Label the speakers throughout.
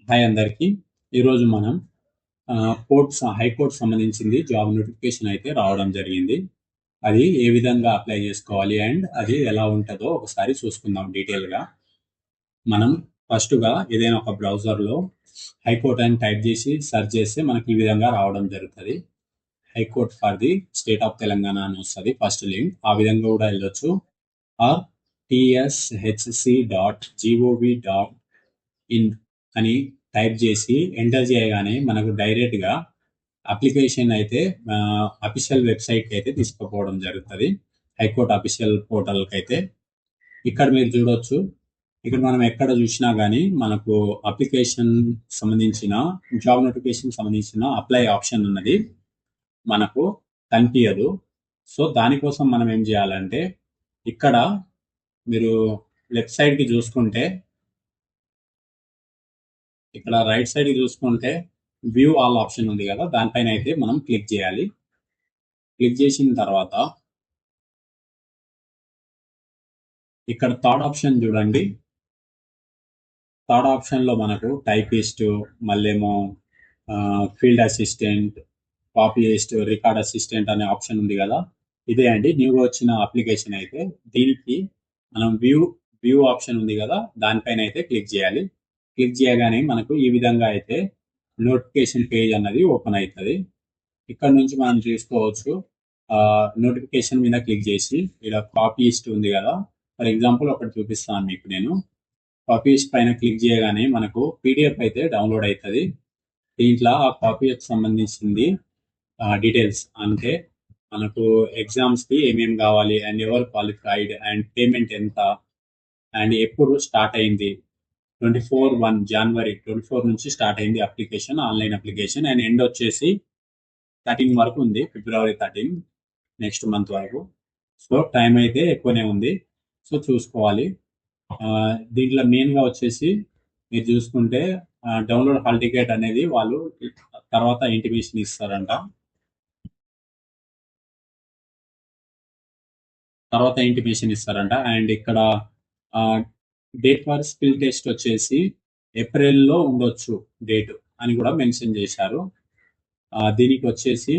Speaker 1: Hi అందరికీ. ఈరోజు మనం హైకోర్ట్ సంబంధించింది జాబ్ నోటిఫికేషన్ అయితే రావడం జరిగింది. అది ఏ విధంగా అప్లై చేసుకోవాలి అండ్ అది ఎలా ఉంటుందో ఒకసారి చూసుకుందాం డీటెయిల్గా. మనం ఫస్ట్గా ఏదైనా ఒక బ్రౌజర్లో హైకోర్ట్ అని టైప్ చేసి సెర్చ్ చేస్తే మనకి ఈ విధంగా రావడం జరుగుతుంది. High court for the state of Telangana అని వస్తుంది ఫస్ట్ లింక్. ఆ విధంగా కూడా వెళ్ళొచ్చు. ఆర్ tshc.gov.in అని టైప్ చేసి ఎంటర్ చేయగానే మనకు డైరెక్ట్గా అప్లికేషన్ అయితే అఫీషియల్ వెబ్సైట్కి అయితే తీసుకుపోవడం జరుగుతుంది. హైకోర్టు అఫీషియల్ పోర్టల్కి అయితే ఇక్కడ మీరు చూడొచ్చు. ఇక్కడ మనం ఎక్కడ చూసినా కానీ మనకు అప్లికేషన్ సంబంధించిన జాబ్ నోటిఫికేషన్ సంబంధించిన అప్లై ఆప్షన్ ఉన్నది మనకు కనిపించదు. సో దానికోసం మనం ఏం చేయాలంటే ఇక్కడ మీరు లెఫ్ట్ సైడ్కి చూసుకుంటే ఇక్కడ రైట్ సైడ్ చూసుకుంటే వ్యూ ఆల్ ఆప్షన్ ఉంది కదా, దానిపైన అయితే మనం క్లిక్ చేయాలి. క్లిక్ చేసిన తర్వాత ఇక్కడ థర్డ్ ఆప్షన్ చూడండి. థర్డ్ ఆప్షన్ లో మనకు టైపిస్ట్, మళ్ళేమో field assistant, copyist, record assistant అనే ఆప్షన్ ఉంది కదా, ఇదే అండి న్యూగా వచ్చిన అప్లికేషన్ అయితే. దీనికి మనం వ్యూ ఆప్షన్ ఉంది కదా, దానిపైన అయితే క్లిక్ చేయాలి. క్లిక్ చేయగానే మనకు ఈ విధంగా అయితే నోటిఫికేషన్ పేజ్ అన్నది ఓపెన్ అవుతుంది. ఇక్కడ నుంచి మనం చూసుకోవచ్చు. నోటిఫికేషన్ మీద క్లిక్ చేసి ఇలా కాపీయిస్ట్ ఉంది కదా, ఫర్ ఎగ్జాంపుల్ ఒకటి చూపిస్తాను మీకు నేను. కాపీయిస్ట్ పైన క్లిక్ చేయగానే మనకు పీడిఎఫ్ అయితే డౌన్లోడ్ అవుతుంది. దీంట్లో ఆ కాపీకి సంబంధించింది డీటెయిల్స్ అంటే మనకు ఎగ్జామ్స్కి ఏమేమి కావాలి అండ్ ఎవరు క్వాలిఫైడ్ అండ్ పేమెంట్ ఎంత అండ్ ఎప్పుడు స్టార్ట్ అయింది. 24/1 జనవరి 24 నుంచి స్టార్ట్ అయింది application, online application. And end వచ్చేసి 13 వరకు ఉంది, ఫిబ్రవరి 13 నెక్స్ట్ మంత్ వరకు. సో టైం అయితే ఎక్కువనే ఉంది. సో చూసుకోవాలి. దీంట్లో మెయిన్గా వచ్చేసి మీరు చూసుకుంటే డౌన్లోడ్ హాల్ టికెట్ అనేది వాళ్ళు తర్వాత ఇంటిమేషన్ ఇస్తారంట. అండ్ ఇక్కడ డేట్ ఫర్ స్కిల్ టెస్ట్ వచ్చేసి ఏప్రిల్లో ఉండొచ్చు డేట్ అని కూడా మెన్షన్ చేశారు. దీనికి వచ్చేసి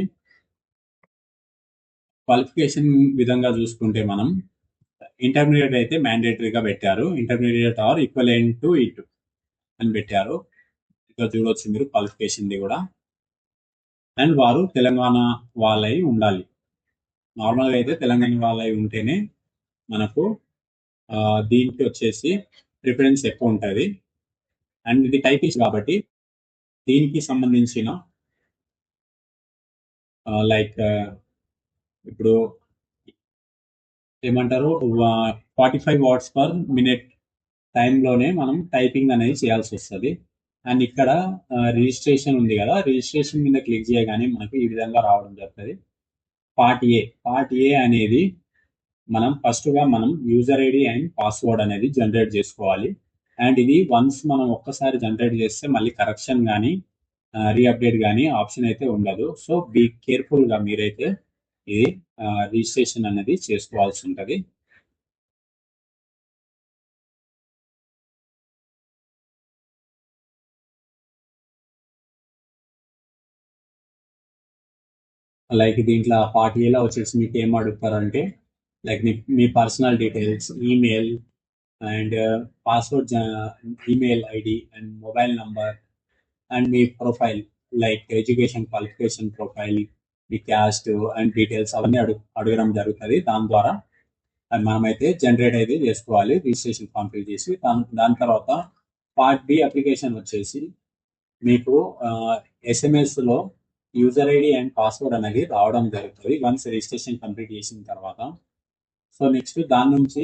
Speaker 1: క్వాలిఫికేషన్ విధంగా చూసుకుంటే మనం ఇంటర్మీడియట్ అయితే మ్యాండేటరీగా పెట్టారు. Intermediate or equivalent to it అని పెట్టారు. ఇక్కడ చూడవచ్చు మీరు క్వాలిఫికేషన్ది కూడా. అండ్ వారు తెలంగాణ వాళ్ళై ఉండాలి. నార్మల్గా అయితే తెలంగాణ వాళ్ళై ఉంటేనే మనకు దీనికి వచ్చేసి ప్రిఫరెన్స్ ఎక్కువ ఉంటుంది. అండ్ ఇది టైపిస్ట్ కాబట్టి దీనికి సంబంధించిన లైక్ ఇప్పుడు ఏమంటారు 45 వాట్స్ పర్ మినిట్ టైంలోనే మనం టైపింగ్ అనేది చేయాల్సి వస్తుంది. అండ్ ఇక్కడ రిజిస్ట్రేషన్ ఉంది కదా, రిజిస్ట్రేషన్ మీద క్లిక్ చేయగానే మనకు ఈ విధంగా రావడం జరుగుతుంది. పార్ట్ ఏ అనేది మనం ఫస్ట్గా మనం యూజర్ ఐడి అండ్ పాస్వర్డ్ అనేది జనరేట్ చేసుకోవాలి. అండ్ ఇది వన్స్ మనం ఒక్కసారి జనరేట్ చేస్తే మళ్ళీ కరెక్షన్ కానీ రీఅప్డేట్ కానీ ఆప్షన్ అయితే ఉండదు. సో బీ కేర్ఫుల్గా మీరైతే ఇది రిజిస్ట్రేషన్ అనేది చేసుకోవాల్సి ఉంటుంది. లైక్ దీంట్లో పార్ట్ ఏలో వచ్చేసి మీకు ఏం అడుగుతారంటే లైక్ మీ personal details, email and password, email ID and mobile number and మీ profile like education qualification profile, మీ క్యాస్ట్ అండ్ డీటెయిల్స్ అవన్నీ అడగడం జరుగుతుంది. దాని ద్వారా మనమైతే జనరేట్ అయితే చేసుకోవాలి రిజిస్ట్రేషన్ కంప్లీట్ చేసి. దాని తర్వాత పార్ట్ బి అప్లికేషన్ వచ్చేసి మీకు ఎస్ఎంఎస్లో యూజర్ ఐడి అండ్ పాస్వర్డ్ అనేది రావడం జరుగుతుంది వన్స్ రిజిస్ట్రేషన్ కంప్లీట్ చేసిన తర్వాత. సో నెక్స్ట్ దాని నుంచి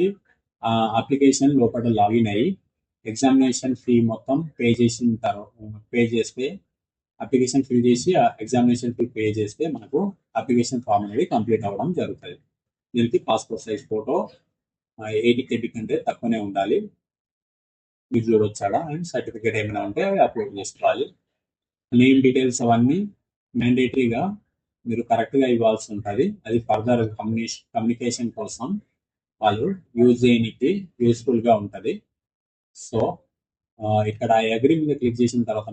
Speaker 1: అప్లికేషన్ లోపల లాగిన్ అయ్యి ఎగ్జామినేషన్ ఫీ మొత్తం పే చేస్తే అప్లికేషన్ ఫిల్ చేసి ఎగ్జామినేషన్ ఫీ పే చేస్తే మనకు అప్లికేషన్ ఫామ్ అనేది కంప్లీట్ అవ్వడం జరుగుతుంది. దీనికి పాస్పోర్ట్ సైజ్ ఫోటో 80 KB కంటే తక్కువనే ఉండాలి. మీరు చూడొచ్చాడా అండ్ సర్టిఫికేట్ ఏమైనా ఉంటే అప్లోడ్ చేసుకోవాలి. నేమ్ డీటెయిల్స్ అవన్నీ మ్యాండేటరీగా మీరు కరెక్ట్గా ఇవ్వాల్సి ఉంటుంది. అది ఫర్దర్ కమ్యూనికేషన్ కోసం వాళ్ళు యూజ్ చేయడానికి యూస్ఫుల్గా ఉంటుంది. సో ఇక్కడ అగ్రీ మీద క్లిక్ చేసిన తర్వాత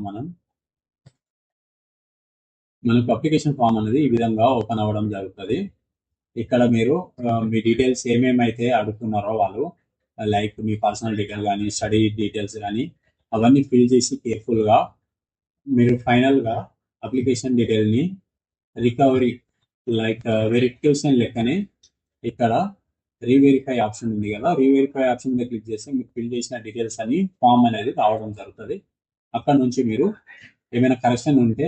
Speaker 1: మనకు అప్లికేషన్ ఫామ్ అనేది ఈ విధంగా ఓపెన్ అవ్వడం జరుగుతుంది. ఇక్కడ మీరు మీ డీటెయిల్స్ ఏమేమైతే అడుగుతున్నారో వాళ్ళు, లైక్ మీ పర్సనల్ డీటెయిల్ కానీ, స్టడీ డీటెయిల్స్ కానీ, అవన్నీ ఫిల్ చేసి కేర్ఫుల్గా మీరు ఫైనల్గా అప్లికేషన్ డీటెయిల్ని రికవరీ లైక్ వెరిఫికేషన్ లెక్కనే ఇక్కడ రీవెరిఫై ఆప్షన్ ఉంది కదా, రీవెరిఫై ఆప్షన్ మీద క్లిక్ చేస్తే మీరు ఫిల్ చేసిన డీటెయిల్స్ అని ఫామ్ అనేది రావడం జరుగుతుంది. అక్కడ నుంచి మీరు ఏమైనా కరెక్షన్ ఉంటే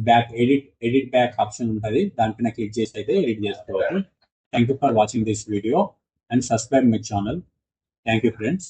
Speaker 1: బ్యాక్ ఎడిట్ బ్యాక్ ఆప్షన్ ఉంటుంది, దానిపైన క్లిక్ చేసి అయితే ఎడిట్ చేసుకోవచ్చు. Thank you for watching this video and subscribe my channel. Thank you friends.